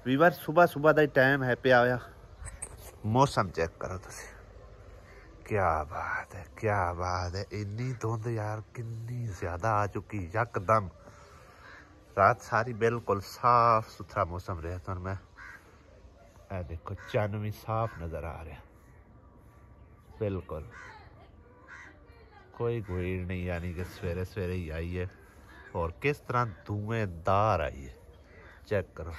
Weaver सुबह सुबह का टाइम है पिया होया। मौसम चेक करो तुसी, क्या बात है, क्या बात है। इन्नी धुंध यार कितनी ज्यादा आ चुकी यकदम। रात सारी बिल्कुल साफ सुथरा मौसम रहा था। मैं देखो चन्न भी साफ नजर आ रहा, बिल्कुल कोई भीड़ नहीं, यानी कि सवेरे सवेरे ही आई है। और किस तरह धुएंदार आई है, चेक करो।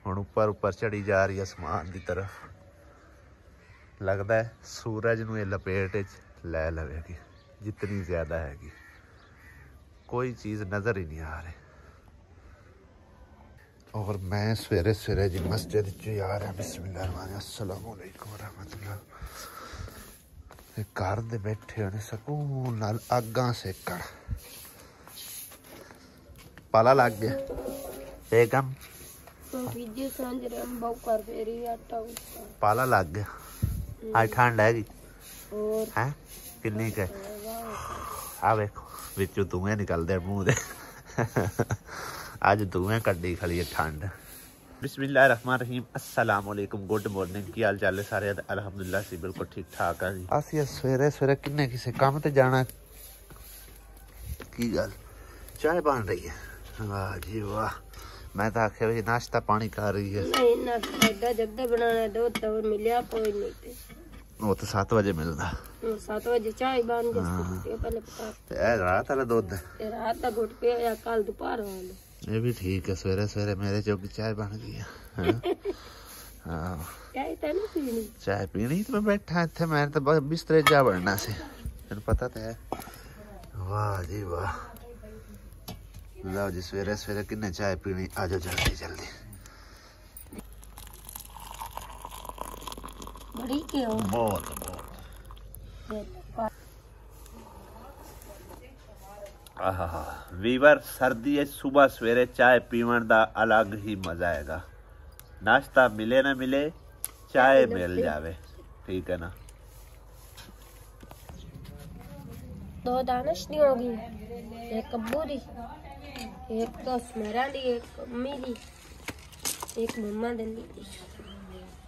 हुण ऊपर ऊपर चढ़ी जा रही है आसमान की तरफ। लगता है सूरज नूं लपेट लै लवेगी, जितनी ज्यादा हैगी। कोई चीज़ नज़र ही नहीं आ रही। और मैं सवेरे सवेरे जी मस्जिद च आ रहा। बिस्मिल्लाह अस्सलामु अलैकुम रहमतुल्लाह। घर दे बैठे होने सकून नाल अग्गां सेकण। पाला लग गया बेगम, पाला लग गया। आज ठंड हैगी है किन्नी के। आ वेखो विचों धुएं निकलदे मुंह दे। अज धुएं कड्डी खली ठंड। बिस्मिल्लाहिर्रहमानिर्रहीम, अस्सलाम वालेकुम, गुड मॉर्निंग। की हाल चाल है सारे? अल्हम्दुलिल्लाह सी बिल्कुल ठीक ठाक है जी। असीं सवेरे सवेरे किन्ने किसी काम ते जाना। की गल चाय बन रही है? वाह जी वाह। मैं तो आखे भाई नाश्ता पानी कर रही है। नहीं नाश्ता जल्दी बनाना, दो तो मिलिया कोई नहीं थे। वो तो 7 बजे मिलता। 7 बजे चाय बन गई पहले पका। रात वाला दूध रात का घुट पे या कल दोपहर वाला। ये भी ठीक है, सवेरे सवेरे मेरे जोगी चाय बन गई है। चाय पीनी तो मैं बैठा इत्थे, मैं तो बस बिस्तरे जा बढ़ना से, तेन पता तो है। वाह जी वाह। लो जी सवेरे सवेरे किन्ने चाय पीनी, आ जाओ जल्दी जल्दी। बड़ी क्यों? बहुत वीवर सर्दी है, सुबह सवेरे चाय पीवन का अलग ही मजा हैगा। नाश्ता मिले ना मिले, चाय मिल जावे, ठीक है ना। 2 दानिश नहीं होगी, एक अब्बू दी, एक तो सुमेरा दी, एक अम्मी दी, एक मम्मा दी।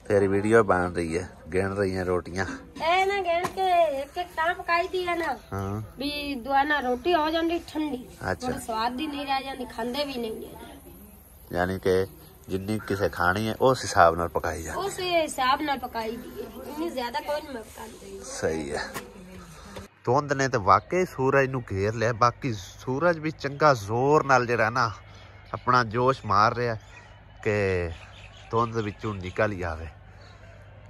तेरी वीडियो बन रही है, गिन रही है रोटियां। ए ना गिन के एक एक टाइम पकाई दी है ना। हाँ। भी दुआना रोटी हो जाती ठंडी। अच्छा। स्वाद भी नहीं रह जाती, खांदे भी नहीं है। यानी कि जिन्नी किसे खानी है उस हिसाब नाल पकाई जाती है। उस हिसाब नाल पकाई दी है, इतनी ज्यादा कोई नहीं पकाती। सही है। धुंध ने तो वाकई सूरज नूं घेर लिया। बाकी सूरज भी चंगा जोर नाल जिहड़ा ना अपना जोश मार रहा कि धुंध विचों निकल ही आवे।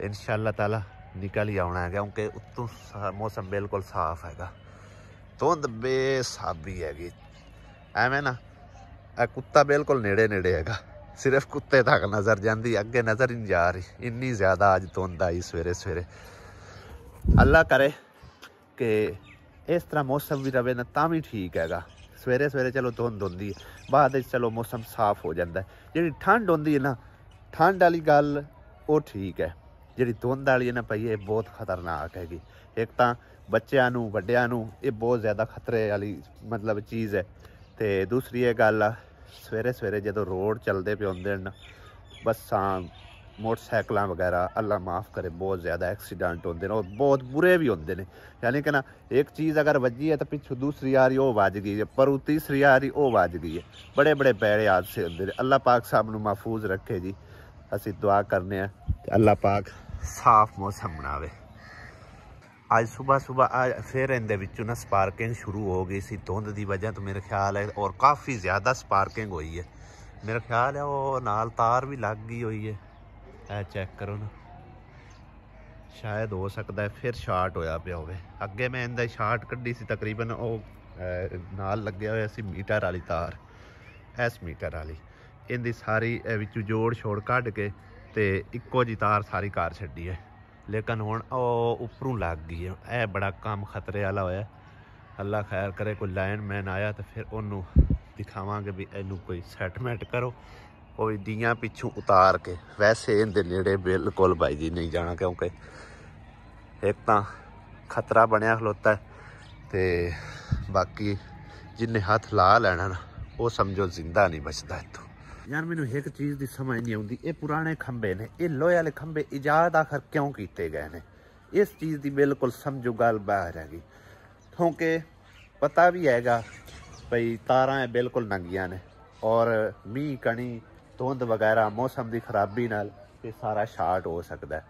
इंशाअल्लाह ताला निकल ही आना है, क्योंकि उत्तों मौसम बिल्कुल साफ हैगा। धुंध बेसाबी हैगी। एवें ना कुत्ता बिल्कुल नेड़े नेड़े हैगा, सिर्फ कुत्ते तक नज़र जाती, अगे नज़र ही नहीं जा रही। इन्नी ज़्यादा अज धुंध आई सवेरे सवेरे। अल्लाह करे कि इस तरह मौसम भी रहे ना तां भी ठीक हैगा। सवेरे सवेरे चलो धुंध होंदी है, बाद चलो मौसम साफ हो जाता है। जी ठंड होंदी है ना, ठंड वाली गल वो ठीक है। जी धुंध वाली है ना भाई, ये बहुत खतरनाक हैगी। एक तो बच्चों नूं वड्डियां नूं ये बहुत ज़्यादा खतरे वाली मतलब चीज़ है। तो दूसरी ये गल आ, सवेरे सवेरे जो रोड चलते पे होंदे ना, बसां मोटरसाइकिल वगैरह, अल्लाह माफ़ करे, बहुत ज़्यादा एक्सीडेंट होंदे ने और बहुत बुरे भी होंदे ने। यानी कि ना एक चीज़ अगर वजी है तो पिछू दूसरी आ रही वो वज गई है, पर तीसरी आ रही वो वज गई है। बड़े बड़े पैड़े हादसे होंदे ने। अल्लाह पाक साहब नूं महफूज रखे जी। असीं दुआ करने अल्लाह पाक साफ मौसम बनावे। आज सुबह सुबह फिर इहदे विचों ना स्पार्किंग शुरू हो गई सी धुंध की वजह तो, मेरे ख्याल है, और काफ़ी ज़्यादा स्पार्किंग हुई है। मेरा ख्याल है वो नाल तार भी लग गई हुई है। चेक करो ना, शायद हो सकता है फिर शार्ट होया पिया होवे। अगे मैं इहदा शार्ट कड्डी सी तकरीबन वो नाल लगे हुए सी मीटर वाली तार, एस मीटर वाली। इहदी सारी विचों जोड़ छोड़ कढ़ के ते इक्को जी तार सारी कार छड्डी है। लेकिन हुण उपरों लग गई है। यह बड़ा काम खतरे वाला होया। अल्लाह खैर करे, कोई लाइन मैन आया तो फिर उन्होंने दिखावांगे भी इनू कोई सैटमेंट करो, कोई दियाँ पिछों उतार के। वैसे इनके नेड़े बिल्कुल भाई जी नहीं जाना, क्योंकि एक तो खतरा बनया खलोता है, तो बाकी जिन्हें हाथ ला लेना ना वो समझो जिंदा नहीं बचता इतों। यार मैनू एक चीज़ की समझ नहीं आती, ये पुराने खंबे ने, ये लोहे वाले खंबे इजाद आखिर क्यों किए गए ने? इस चीज़ की बिल्कुल समझो गल बाहर हैगी, क्योंकि पता भी हैगा भाई तारां बिल्कुल नंगियां ने और मींह कणी धुंध वगैरह मौसम की खराबी नाल ये सारा शार्ट हो सकता है।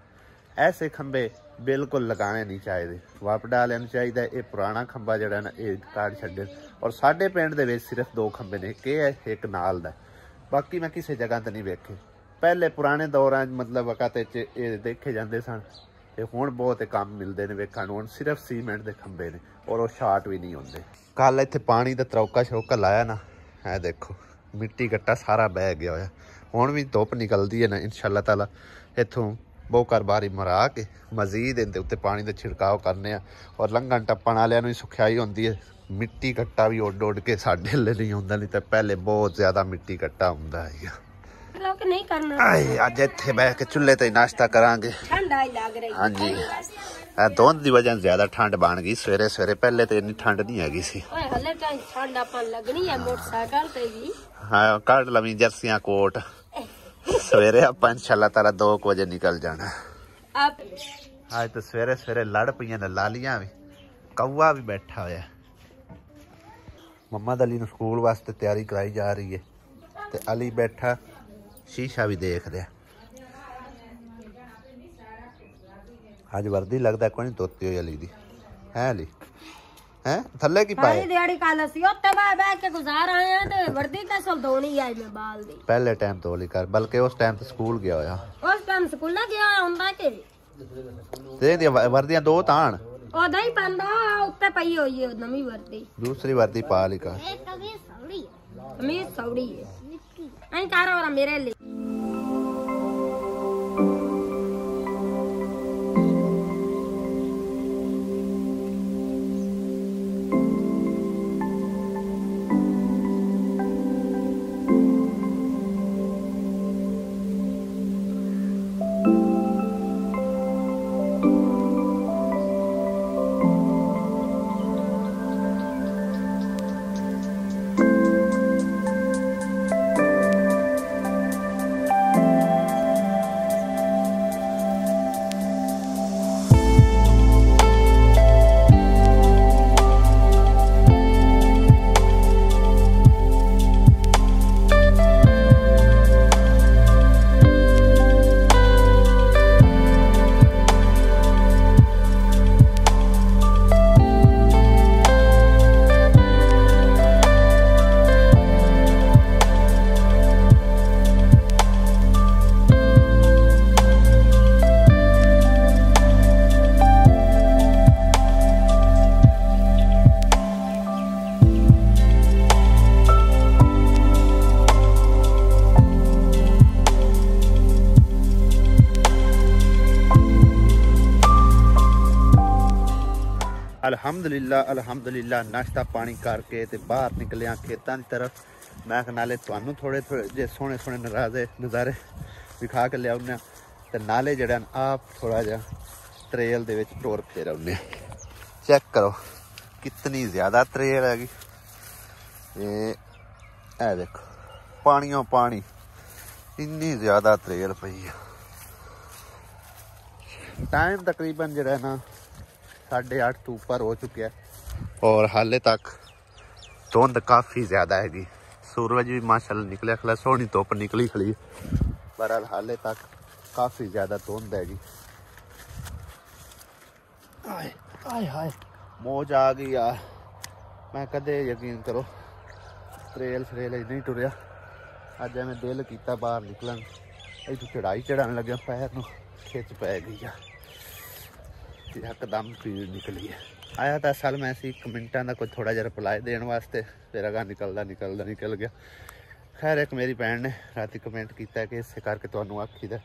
ऐसे खंबे बिल्कुल लगाने नहीं चाहिए, वापडा वालियां नूं चाहिए ये पुराना खंबा जिहड़ा ना ये काट छड्डे। और साडे पिंड दे विच सिर्फ 2 खंबे ने, एक है एक नाल दा, बाकी मैं किसी जगह तो नहीं वेखे। पहले पुराने दौरां मतलब वक़्त ये देखे जाते सन, ते हुण बहुत कम मिलते हैं वेखण नूं। हुण सिर्फ सीमेंट के खंबे ने और वो शार्ट भी नहीं होंदे। कल इत्थे पानी का तरौका शरौका लाया ना, है देखो मिट्टी गट्टा सारा बह गया होया। हुण भी धुप निकलती है ना, इंशाअल्लाह ताला इत्थों बोकर बारी मरा के मजीद इनके उत्ते पानी का छिड़काव करने और लंघन टप्पण वालियां नूं सुखियाई होंदी है। मिट्टी कट्टा भी उड उड के साडे हल्ले नहीं आउंदा, नहीं तो पहले बहुत ज्यादा मिट्टी कट्टा हुंदा है। नहीं करना अज इत्थे बैठ के चुल्हे ते नाश्ता करांगे। ठंडा ही लग रही। हाँ जी, धुंध की वजह ज्यादा ठंड बन गई सवेरे सवेरे, पहले तो इन्नी ठंड नहीं हैगी सी। हले ठंड अपन लगनी है मोटरसाइकिल ते भी। हाँ कट लवी जर्सियां कोट, सवेरे आप इंशाल्लाह ताला 2 बजे निकल जाना। आज तो सवेरे सवेरे लड़ पईयां ने लालियां भी, कौआ भी बैठा होया। मम्मा अली नूं स्कूल वास्ते तैयारी कराई जा रही है, ते अली बैठा शीशा भी देख रहा। आज वर्दी लगता कोई नहीं धोती हुई अली दी, है अली? हैं थल्ले की पाए दिहाड़ी काल सी ओते बैठ के गुजार आए हैं ते वर्दी कैसे धोनी आई मैं बाल दी। पहले टाइम धो ली कर, बल्कि उस टाइम तो स्कूल गया होया। उस टाइम स्कूल गया हुंदा के ते दी वर्दियां 2 ताण ओदा ही पांदा उत्ते पई होई है नवी वर्दी, दूसरी वर्दी पा ली कर। कमीज सौड़ी है आई कारा वाला मेरे लिए। अल्हम्दुलिल्लाह नाश्ता पानी करके ते बाहर निकलिया खेतों की तरफ। मैं नाले तुहानू थोड़े जे सोहने सोहने नज़ारे विखा के लिया, ते नाले जड़ा आप थोड़ा जा त्रेल दे विच टोर फेर आने। चेक करो कितनी ज़्यादा त्रेल हैगी, ये देखो पानियों पानी, इन्नी ज़्यादा त्रेल पई है। टाइम तकरीबन जड़ा ना 8:30 तो ऊपर हो चुका है और हाले तक धुंध काफ़ी ज़्यादा हैगी। सूरज भी माशाल्लाह निकलिया खला, सोहनी धुप निकली खड़ी, पर हाले तक काफ़ी ज़्यादा धुंध हैगी। आए आए हाय मौज आ गई यार। मैं कदे यकीन करो त्रेल श्रेल नहीं टुरिया, अज मैं दिल किया बाहर निकलन, इतों चढ़ाई चढ़ाने लगे पैर नूं खिच पै गई है, यकदम भीड़ निकली है। आया था असल मैं सी कमेंटा का कोई थोड़ा जहा रिप्लाई देने वास्ते, फिर अगर निकल गया। खैर एक मेरी भैन ने रात कमेंट किया कि इस करके तुहानू आखीदा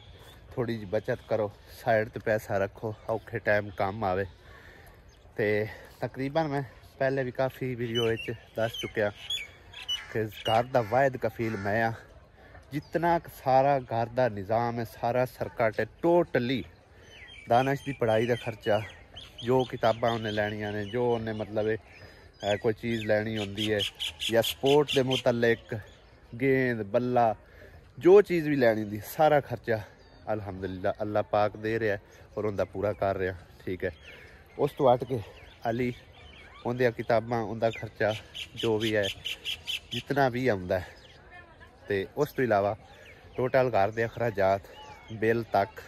थोड़ी जी बचत करो, साइड ते पैसा रखो, औखे टाइम काम आवे। तो तकरीबन मैं पहले भी काफ़ी वीडियो दस चुकिया कि घर का वाहिद कफील मैं हाँ। जितना सारा घर का निज़ाम है सारा सरकट है, टोटली दानिश की पढ़ाई का खर्चा, जो किताबां उन्हें लैनियां ने, जो उन्हें मतलब कोई चीज़ लैनी होंदी है, या स्पोर्ट के मुतलक गेंद बल्ला ਜੋ ਚੀਜ਼ ਵੀ ਲੈਣੀ ਦੀ ਸਾਰਾ ਖਰਚਾ ਅਲਹਮਦੁਲਿਲਾ ਅੱਲਾਹ ਪਾਕ ਦੇ ਰਿਹਾ ਔਰ ਉਹਦਾ ਪੂਰਾ ਕਰ ਰਿਹਾ। ਠੀਕ ਹੈ, ਉਸ ਤੋਂ ਹਟ ਕੇ ਅਲੀ ਉਹਦੀਆਂ ਕਿਤਾਬਾਂ ਉਹਦਾ ਖਰਚਾ ਜੋ ਵੀ ਹੈ ਜਿਤਨਾ ਵੀ ਆਉਂਦਾ ਹੈ, ਤੇ ਉਸ ਤੋਂ ਇਲਾਵਾ ਟੋਟਲ ਘਰ ਦੇ ਅਖਰਾਜਾਤ ਬਿੱਲ ਤੱਕ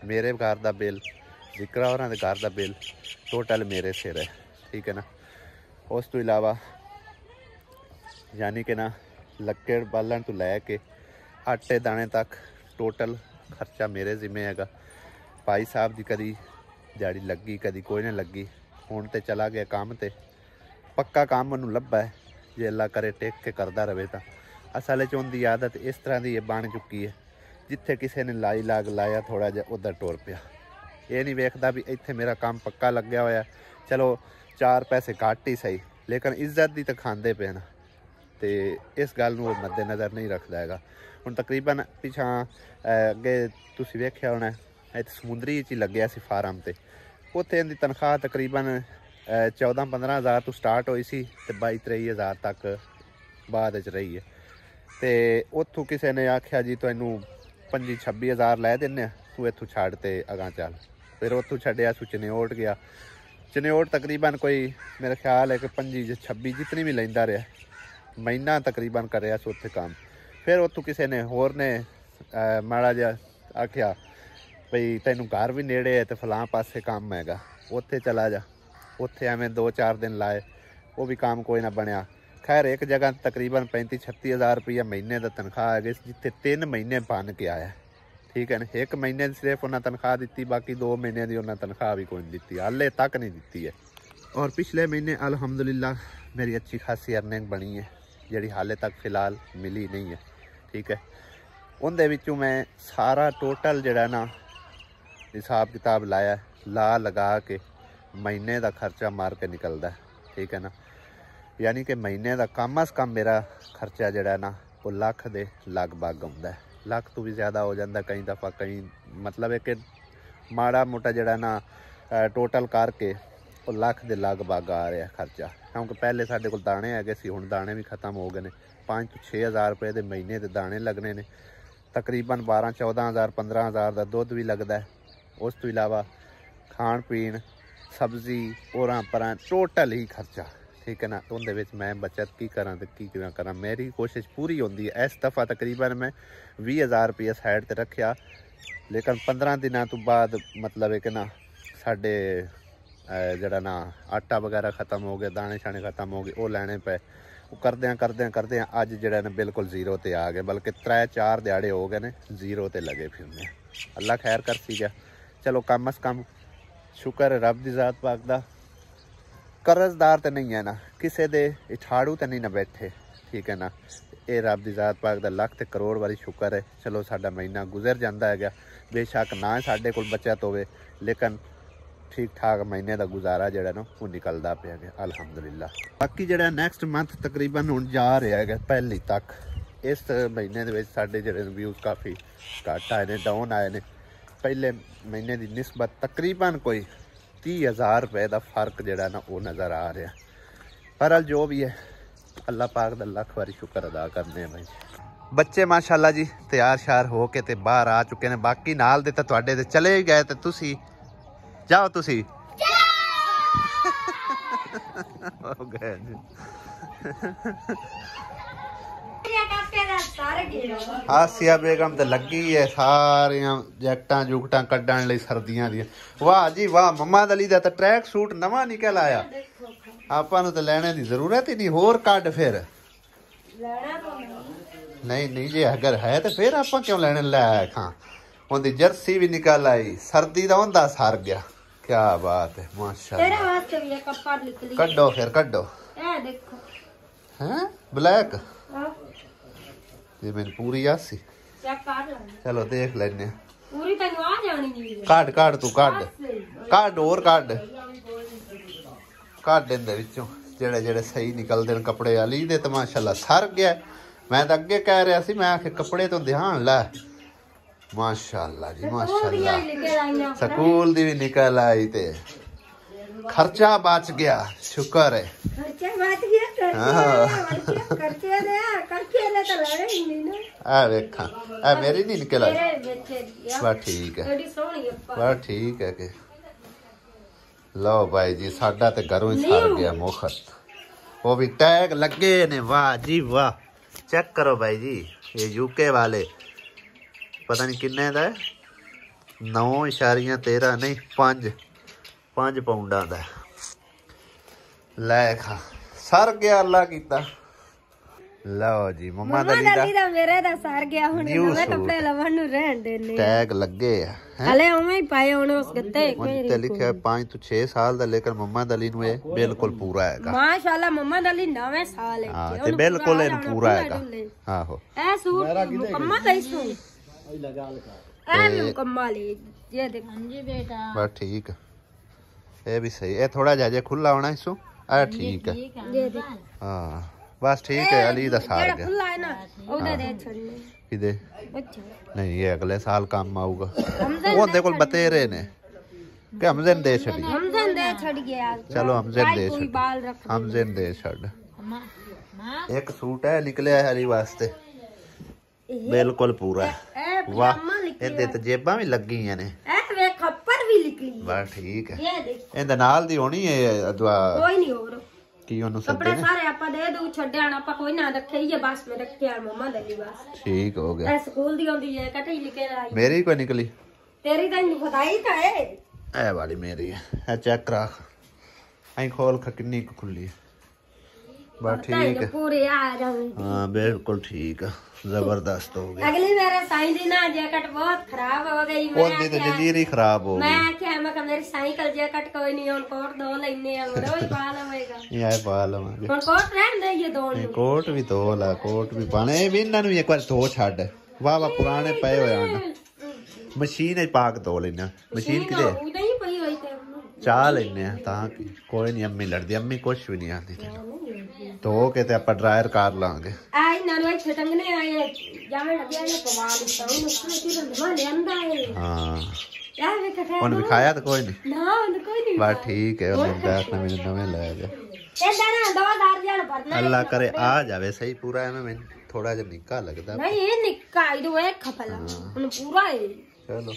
ਮੇਰੇ ਘਰ ਦਾ ਬਿੱਲ ਜ਼ਿਕਰਾ ਹੋਰਾਂ ਦੇ ਘਰ ਦਾ ਬਿੱਲ ਟੋਟਲ ਮੇਰੇ ਸਿਰ ਹੈ। ਠੀਕ ਹੈ ਨਾ। ਉਸ ਤੋਂ ਇਲਾਵਾ ਯਾਨੀ ਕਿ ਨਾ ਲੱਕੜ ਬਾਲਣ ਤੋਂ ਲੈ ਕੇ ਆਟੇ ਦਾਣੇ ਤੱਕ ਟੋਟਲ ਖਰਚਾ ਮੇਰੇ ਜ਼ਿੰਮੇ ਹੈਗਾ। ਭਾਈ ਸਾਹਿਬ ਦੀ ਕਦੀ ਦਿਹਾੜੀ ਲੱਗੀ ਕਦੀ ਕੋਈ ਨਹੀਂ ਲੱਗੀ, ਹੁਣ ਤੇ ਚਲਾ ਗਿਆ ਕੰਮ ਤੇ ਪੱਕਾ ਕੰਮ ਉਹਨੂੰ ਲੱਭਾ ਹੈ, ਜੇ ਅੱਲਾ ਕਰੇ ਟੇਕ ਕੇ ਕਰਦਾ ਰਹੇ ਤਾਂ। ਅਸਲ 'ਚ ਉਹਦੀ ਆਦਤ ਇਸ ਤਰ੍ਹਾਂ ਦੀ ਬਣ ਚੁੱਕੀ ਹੈ, ਜਿੱਥੇ ਕਿਸੇ ਨੇ ਲਾਇਆ ਥੋੜ੍ਹਾ ਜਿਹਾ ਉੱਧਰ ਟੁਰ ਪਿਆ। ਇਹ ਨਹੀਂ ਵੇਖਦਾ ਵੀ ਇੱਥੇ ਮੇਰਾ ਕੰਮ ਪੱਕਾ ਲੱਗਿਆ ਹੋਇਆ, ਚਲੋ 4 ਪੈਸੇ ਘੱਟ ਹੀ ਸਹੀ, ਲੇਕਿਨ ਇੱਜ਼ਤ ਦੀ ਤਾਂ ਖਾਂਦੇ ਪਏ ਨਾ, ਤੇ ਇਸ ਗੱਲ ਨੂੰ ਉਹ ਮੱਦੇ ਨਜ਼ਰ ਨਹੀਂ ਰੱਖਦਾ ਹੈਗਾ। ਹੁਣ ਤਕਰੀਬਨ ਪਿਛਾਂ ਅੱਗੇ ਤੁਸੀਂ ਵੇਖਿਆ ਹੋਣਾ ਇੱਥੇ ਸਮੁੰਦਰੀ 'ਚ ਹੀ ਲੱਗਿਆ ਸੀ ਫਾਰਮ, ਤੇ ਉੱਥੇ ਇਹਦੀ ਤਨਖਾਹ ਤਕਰੀਬਨ 14-15 ਹਜ਼ਾਰ ਤੋਂ ਸਟਾਰਟ ਹੋਈ ਸੀ ਤੇ 22-23 ਹਜ਼ਾਰ ਤੱਕ ਬਾਅਦ ਵਿੱਚ ਰਹੀ ਹੈ। ਤੇ ਉੱਥੋਂ ਕਿਸੇ ਨੇ ਆਖਿਆ ਜੀ ਤੈਨੂੰ 25-26 ਹਜ਼ਾਰ ਲੈ ਦਿੰਦੇ ਆ, ਤੂੰ ਇੱਥੋਂ ਛੱਡ ਤੇ ਅਗਾਂ ਚੱਲ। ਫਿਰ ਉੱਥੋਂ ਛੱਡਿਆ ਸੂ ਚਨਿਓਟ ਗਿਆ, ਚਨਿਓਟ ਤਕਰੀਬਨ ਕੋਈ ਮੇਰੇ ਖਿਆਲ ਹੈ ਕਿ 25-26 ਜਿਤਨੀ ਵੀ ਲੈਂਦਾ ਰਿਹਾ, ਮਹੀਨਾ ਤਕਰੀਬਨ ਕਰਿਆ ਸੂ ਉੱਥੇ ਕੰਮ। ਫਿਰ ਉੱਥੋਂ ਕਿਸੇ ਨੇ ਹੋਰ ਨੇ ਮਾੜਾ ਜਿਹਾ ਆਖਿਆ ਬਈ ਤੈਨੂੰ ਘਰ ਵੀ ਨੇੜੇ ਹੈ ਤੇ ਫਲਾਂ ਪਾਸੇ ਕੰਮ ਹੈਗਾ, ਉੱਥੇ ਚਲਾ ਜਾ। ਉੱਥੇ ਐਵੇਂ 2-4 ਦਿਨ ਲਾਏ, ਉਹ ਵੀ ਕੰਮ ਕੋਈ ਨਾ ਬਣਿਆ। ਖੈਰ ਇੱਕ ਜਗ੍ਹਾ ਤਕਰੀਬਨ 35-36 ਹਜ਼ਾਰ ਰੁਪਈਆ ਮਹੀਨੇ ਦਾ ਤਨਖਾਹ ਹੈਗੀ, ਜਿੱਥੇ 3 ਮਹੀਨੇ ਬਣ ਕੇ ਆਇਆ। ਠੀਕ ਹੈ ਨਾ। 1 ਮਹੀਨੇ ਦੀ ਸਿਰਫ ਉਹਨਾਂ ਤਨਖਾਹ ਦਿੱਤੀ, ਬਾਕੀ 2 ਮਹੀਨੇ ਦੀ ਉਹਨਾਂ ਤਨਖਾਹ ਵੀ ਕੋਈ ਨਹੀਂ ਦਿੱਤੀ, ਹਾਲੇ ਤੱਕ ਨਹੀਂ ਦਿੱਤੀ ਹੈ। ਔਰ ਪਿਛਲੇ ਮਹੀਨੇ ਅਲਹਮਦੁਲਿਲਾ ਮੇਰੀ ਅੱਛੀ ਖਾਸੀ ਅਰਨਿੰਗ ਬਣੀ ਹੈ, ਜਿਹੜੀ ਹਾਲੇ ਤੱਕ ਫਿਲਹਾਲ ਮਿਲੀ ਨਹੀਂ ਹੈ। ਠੀਕ ਹੈ, ਉਹਦੇ ਵਿੱਚੋਂ ਮੈਂ ਸਾਰਾ ਟੋਟਲ ਜਿਹੜਾ ਨਾ ਹਿਸਾਬ ਕਿਤਾਬ ਲਾਇਆ, ਲਗਾ ਕੇ ਮਹੀਨੇ ਦਾ ਖਰਚਾ ਮਾਰ ਕੇ ਨਿਕਲਦਾ। ਠੀਕ ਹੈ ਨਾ। ਯਾਨੀ ਕਿ ਮਹੀਨੇ ਦਾ ਕਮ ਅਜ਼ ਕਮ ਮੇਰਾ ਖਰਚਾ ਜਿਹੜਾ ਨਾ ਉਹ ਲੱਖ ਦੇ ਲਗਭਗ ਆਉਂਦਾ, ਲੱਖ ਤੋਂ ਵੀ ਜ਼ਿਆਦਾ ਹੋ ਜਾਂਦਾ ਕਈ ਦਫਾ। ਕਈ ਮਤਲਬ ਹੈ ਕਿ ਮਾੜਾ ਮੋਟਾ ਜਿਹੜਾ ਨਾ ਟੋਟਲ ਕਰਕੇ ਉਹ ਲੱਖ ਦੇ ਲਗਭਗ ਆ ਰਿਹਾ ਖਰਚਾ, ਕਿਉਂਕਿ ਪਹਿਲੇ ਸਾਡੇ ਕੋਲ ਦਾਣੇ ਹੈਗੇ ਸੀ, ਹੁਣ ਦਾਣੇ ਵੀ ਖਤਮ ਹੋ ਗਏ ਨੇ। 5 ਤੋਂ 6 ਹਜ਼ਾਰ ਰੁਪਏ ਦੇ ਮਹੀਨੇ ਦੇ ਦਾਣੇ ਲੱਗਣੇ ਨੇ, ਤਕਰੀਬਨ 12-14 ਹਜ਼ਾਰ 15 ਹਜ਼ਾਰ ਦਾ ਦੁੱਧ ਵੀ ਲੱਗਦਾ। ਉਸ ਤੋਂ ਇਲਾਵਾ ਖਾਣ ਪੀਣ ਸਬਜ਼ੀ ਹੋਰਾਂ ਪਰਾਂ ਟੋਟਲ ਹੀ ਖਰਚਾ। ਠੀਕ ਹੈ ਨਾ। ਉਹਦੇ ਵਿੱਚ ਮੈਂ ਬੱਚਤ ਕੀ ਕਰਾਂ ਤੇ ਕੀ ਕਿਵੇਂ ਕਰਾਂ, ਮੇਰੀ ਕੋਸ਼ਿਸ਼ ਪੂਰੀ ਹੁੰਦੀ ਹੈ। ਇਸ ਦਫਾ ਤਕਰੀਬਨ ਮੈਂ 20 ਹਜ਼ਾਰ ਰੁਪਇਆ ਸਾਈਡ ਤੇ ਰੱਖਿਆ, ਲੇਕਿਨ 15 ਦਿਨਾਂ ਤੋਂ ਬਾਅਦ ਮਤਲਬ ਹੈ ਕਿ ਨਾ ਸਾਡੇ ਜਿਹੜਾ ਨਾ ਆਟਾ ਵਗੈਰਾ ਖਤਮ ਹੋ ਗਿਆ, ਦਾਣੇ ਛਾਣੇ ਖਤਮ ਹੋ ਗਏ, ਉਹ ਲੈਣੇ ਪਏ। ਉਹ ਕਰਦਿਆਂ ਅੱਜ ਜਿਹੜਾ ਨਾ ਬਿਲਕੁਲ ਜ਼ੀਰੋ ਤੇ ਆ ਗਏ, ਬਲਕਿ 3-4 ਦਿਹਾੜੇ ਹੋ ਗਏ ਨੇ ਜ਼ੀਰੋ ਤੇ ਲੱਗੇ ਫਿਰਨੇ। ਅੱਲਾ ਖੈਰ ਕਰ ਸੀ ਗਿਆ। ਚਲੋ ਕਮ ਅਜ਼ ਕਮ ਸ਼ੁਕਰ ਹੈ ਰੱਬ ਦੀ ਜ਼ਾਤ ਪਾਕ ਦਾ। ਕਰਜ਼ਦਾਰ ਤੇ ਨਹੀਂ ਹੈ ਨਾ, ਕਿਸੇ ਦੇ ਇਠਾੜੂ ਤੇ ਨਹੀਂ ਨਾ ਬੈਠੇ। ਠੀਕ ਹੈ ਨਾ। ਇਹ ਰੱਬ ਦੀ ਜ਼ਾਤ ਪਾਕ ਦਾ ਲੱਖ ਤੇ ਕਰੋੜ ਵਾਰੀ ਸ਼ੁਕਰ ਹੈ। ਚਲੋ ਸਾਡਾ ਮਹੀਨਾ ਗੁਜ਼ਰ ਜਾਂਦਾ ਹੈਗਾ, ਬੇਸ਼ੱਕ ਨਾ ਸਾਡੇ ਕੋਲ ਬੱਚਤ ਹੋਵੇ, ਲੇਕਿਨ ਠੀਕ ਠਾਕ ਮਹੀਨੇ ਦਾ ਗੁਜ਼ਾਰਾ ਜਿਹੜਾ ਨਾ ਉਹ ਨਿਕਲਦਾ ਪਿਆ ਗਿਆ ਅਲਹਮਦੁਲਿਲਾ। ਬਾਕੀ ਜਿਹੜਾ ਨੈਕਸਟ ਮੰਥ ਤਕਰੀਬਨ ਹੁਣ ਜਾ ਰਿਹਾ ਹੈਗਾ ਪਹਿਲੀ ਤੱਕ, ਇਸ ਮਹੀਨੇ ਦੇ ਵਿੱਚ ਸਾਡੇ ਜਿਹੜੇ ਵਿਊਜ਼ ਕਾਫੀ ਘੱਟ ਆਏ ਨੇ, ਡਾਊਨ ਆਏ ਨੇ। ਪਹਿਲੇ ਮਹੀਨੇ ਦੀ ਨਿਸਬਤ ਤਕਰੀਬਨ ਕੋਈ 30 ਹਜ਼ਾਰ ਰੁਪਏ ਦਾ ਫਰਕ ਜਿਹੜਾ ਨਾ ਉਹ ਨਜ਼ਰ ਆ ਰਿਹਾ। ਪਰ ਜੋ ਵੀ ਹੈ ਅੱਲਾਹ ਪਾਕ ਦਾ ਲੱਖ ਵਾਰੀ ਸ਼ੁਕਰ ਅਦਾ ਕਰਨੇ ਆ ਭਾਈ। ਬੱਚੇ ਮਾਸ਼ਾਅੱਲਾ ਜੀ ਤਿਆਰ ਸ਼ਾਰ ਹੋ ਕੇ ਤੇ ਬਾਹਰ ਆ ਚੁੱਕੇ ਨੇ। ਬਾਕੀ ਨਾਲ ਦੇ ਤਾਂ ਤੁਹਾਡੇ ਤੇ ਚਲੇ ਹੀ ਗਏ, ਤੇ ਤੁਸੀਂ ਜਾਓ, ਤੁਸੀਂ ਹੋ ਗਏ ਜੀ। ਆਸਿਆ ਬੇਗਮ ਤੇ ਲੱਗੀ ਹੈ ਸਾਰੀਆਂ ਜੈਕਟਾਂ ਜੁਕਟਾਂ ਕੱਢਣ ਲਈ ਸਰਦੀਆਂ ਦੀਆਂ। ਵਾਹ ਜੀ ਵਾਹ, ਮੰਮਾ ਦਲੀ ਦਾ ਤਾਂ ਟਰੈਕ ਸੂਟ ਨਵਾਂ ਨਿਕਲ ਆਇਆ। ਆਪਾਂ ਨੂੰ ਤਾਂ ਲੈਣੇ ਦੀ ਜ਼ਰੂਰਤ ਹੀ ਨਹੀਂ, ਹੋਰ ਕੱਢ ਫਿਰ। ਨਹੀਂ ਜੇ ਅਗਰ ਹੈ ਤੇ ਫਿਰ ਆਪਾਂ ਕਿਉਂ ਲੈਣੇ, ਲੈ ਖਾਂ। ਉਹਦੀ ਜਰਸੀ ਵੀ ਨਿਕਲ ਆਈ, ਸਰਦੀ ਦਾ ਹੁੰਦਾ ਸਰ ਗਿਆ। ਕਿਆ ਬਾਤ ਹੈ ਮਾਸ਼ਾਅੱਲਾ। ਕੱਢੋ ਫਿਰ ਕੱਢੋ। ਹੈਂ ਬਲੈਕ ਇਹ ਮੈਨੂੰ ਪੂਰੀ ਆਸੀ। ਚਲੋ ਦੇਖ ਲੈਨੇ ਆ। ਪੂਰੀ ਤੈਨੂੰ ਆ ਜਾਣੀ ਹੈ। ਕੱਢ ਤੂੰ ਕੱਢ ਹੋਰ ਕੱਢ ਇਹਦੇ ਵਿੱਚੋਂ ਜਿਹੜੇ ਸਹੀ ਨਿਕਲਦੇ ਨੇ ਕੱਪੜੇ ਵਾਲੀ ਦੇ ਤਾਂ ਮਾਸ਼ਾਅੱਲਾ ਸਰ ਗਿਆ। ਮੈਂ ਤਾਂ ਅੱਗੇ ਕਹਿ ਰਿਹਾ ਸੀ, ਮੈਂ ਆਖੇ ਕੱਪੜੇ ਤੋਂ ਧਿਆਨ ਲੈ। ਮਾਸ਼ਾਅੱਲਾ ਜੀ ਮਾਸ਼ਾਅੱਲਾ, ਸਕੂਲ ਦੀ ਵੀ ਨਿਕਲ ਆਈ ਤੇ ਖਰਚਾ ਬਚ ਗਿਆ। ਸ਼ੁਕਰ ਹੈ ਖਰਚਾ ਬਚ ਗਿਆ। ਆ ਵੇਖਾਂ ਆ ਮੇਰੀ ਨਹੀਂ ਨਿਕਲ ਆਈ ਬਸ ਠੀਕ ਹੈ ਬਸ ਠੀਕ ਹੈ ਕਿ ਲਓ ਭਾਈ ਜੀ ਸਾਡਾ ਤੇ ਘਰੋਂ ਹੀ ਸਰ ਗਿਆ ਮੁਖਤ वो भी टैग लगे ने वाह जी वाह चेक करो भाई जी ये यूके वाले पता नहीं किन्ने दा 9.13 नहीं 5 पाउंडा दा लै खा सर गया अल्लाह कीता ਲਓ ਜੀ ਮੰਮਾ ਦਾ ਲੀਦਾ ਮੇਰੇ ਦਾ ਸਰ ਗਿਆ ਹੁਣ ਨਵੇਂ ਕੱਪੜੇ ਲਵਣ ਨੂੰ ਰਹਿਣ ਦੇਨੇ ਟੈਗ ਲੱਗੇ ਆ ਹਲੇ ਉਵੇਂ ਹੀ ਪਾਏ ਹੁਣ ਉਸ ਗੱਤੇ ਤੇ ਲਿਖਿਆ 5 ਤੋਂ 6 ਸਾਲ ਦਾ ਲੇਕਿਨ ਮੰਮਾ ਦਾ ਲੀ ਨੂੰ ਇਹ ਬਿਲਕੁਲ ਪੂਰਾ ਹੈਗਾ ਮਾਸ਼ਾਅੱਲਾ ਮੰਮਾ ਦਾ ਲੀ 9 ਸਾਲ ਹੈ ਹਾਂ ਤੇ ਬਿਲਕੁਲ ਇਹ ਪੂਰਾ ਹੈਗਾ ਆਹੋ ਇਹ ਸੂਟ ਮੁਕੰਮਲ ਹੈ ਸੂ ਲਗਾ ਲਗਾ ਇਹ ਵੀ ਮੁਕੰਮਲ ਹੈ ਇਹ ਦੇਖ ਹਾਂਜੀ ਬੇਟਾ ਬਸ ਠੀਕ ਇਹ ਵੀ ਸਹੀ ਇਹ ਥੋੜਾ ਜਿਹਾ ਜੇ ਖੁੱਲਾ ਹੋਣਾ ਇਸੂ ਆ ਠੀਕ ਹੈ ਇਹ ਦੇਖ ਹਾਂ बस ठीक है अली दा साल गया खुला है ना ओदे दे छोड़ने किदे अच्छा नहीं ये अगले साल काम आऊगा ओदे कोल बतेरे ने कि हमजन दे छड़ी हमजन दे छड़ गया चलो हमजन दे कोई बाल रख हमजन दे छड़ एक सूट है निकले है अली वास्ते बिल्कुल पूरा है वाह ਇਹਦੇ ਤੇ ਜੇਬਾਂ ਵੀ ਲੱਗੀਆਂ ਨੇ ਇਹ ਵੇ ਖੱਪਰ ਵੀ ਨਿਕਲੀ ਬਸ ਠੀਕ ਹੈ ਇਹ ਦੇਖ ਇਹਦੇ ਨਾਲ ਦੀ ਹੋਣੀ ਹੈ ਅਦਵਾ ਕੋਈ ਨਹੀਂ ਹੋਰ ਕੀ ਉਹਨੂੰ ਕੱਪੜੇ ਸਾਰੇ ਆਪਾਂ ਦੇ ਦੂ ਛੱਡਿਆਣ ਆਪਾਂ ਕੋਈ ਨਾ ਰੱਖੇ ਹੀ ਬਸ ਮੈਂ ਰੱਖਿਆ ਮੰਮਾ ਦੇ ਲਈ ਬਸ ਠੀਕ ਹੋ ਗਿਆ ਇਹ ਸਕੂਲ ਦੀ ਆਉਂਦੀ ਹੈ ਕਟਈ ਲਿਖੇ ਆਈ ਮੇਰੀ ਕੋਈ ਨਿਕਲੀ ਤੇਰੀ ਤਾਂ ਨਹੀਂ ਪਤਾਈ ਤਾਂ ਹੈ ਇਹ ਵਾਲੀ ਮੇਰੀ ਹੈ ਇਹ ਚੈੱਕ ਕਰਾ ਐਂ ਖੋਲ ਖ ਕਿੰਨੀ ਕੁ ਖੁੱਲੀ ਹੈ ਬਸ ਠੀਕ ਹੈ ਪੂਰੇ ਆ ਜਾਵੇ ਹਾਂ ਬਿਲਕੁਲ ਠੀਕ ਹੈ जबरदस्त हो गया अगली मेरे साईं दी ना जैकेट बहुत खराब हो गई ओदी तो जंजीर ही खराब हो गई मैं क्या मैं मेरी साइकिल जैकेट कोई नहीं हुन कोट दो लेने आ मेरा ही पा लवेगा ये पा लवांगे हुन कोट रहन दे ये दो कोट भी धो ला कोट भी पाने भी इन्हां नु एक बार धो छड वाह वाह पुराने पए होए हन मशीन च पा के धो लेना मशीन किते नहीं पई होई ते चाह लेने तां की कोई नहीं अम्मी लड़दी अम्मी कुछ भी नहीं आंदी तेनू धो के ते ਆਪਾਂ ਡਰਾਇਰ ਕਰ ਲਾਂਗੇ ਆਈ ਨਾਲੇ ਛਟੰਗਨੇ ਆਏ ਜਾਵੇਂ ਲੱਗਿਆ ਇਹ ਕਮਾਲ ਦਿੱਤਾ ਉਹਨੂੰ ਕੀ ਰੰਗ ਮੈਂ ਲਿਆਂਦਾ ਹੈ ਹਾਂ ਯਾਰ ਵੇ ਕਟਾ ਉਹਨੂੰ ਵਿਖਾਇਆ ਤਾਂ ਕੋਈ ਨਹੀਂ ਨਾ ਉਹਨੂੰ ਕੋਈ ਨਹੀਂ ਬਸ ਠੀਕ ਹੈ ਉਹਨੇ ਬੈਠ ਨਾ ਮੈਨੂੰ ਨਵੇਂ ਲੈ ਗਿਆ ਇਹਦਾ ਨਾ 2000 ਜਾਨ ਭਰਨਾ ਅੱਲਾ ਕਰੇ ਆ ਜਾਵੇ ਸਹੀ ਪੂਰਾ ਐਵੇਂ ਮੈਨੂੰ ਥੋੜਾ ਜਿਹਾ ਨਿੱਕਾ ਲੱਗਦਾ ਨਹੀਂ ਇਹ ਨਿੱਕਾ ਇਹਦੇ ਇੱਕ ਖਪਲਾ ਉਹਨੂੰ ਪੂਰਾ ਹੈ ਚਲੋ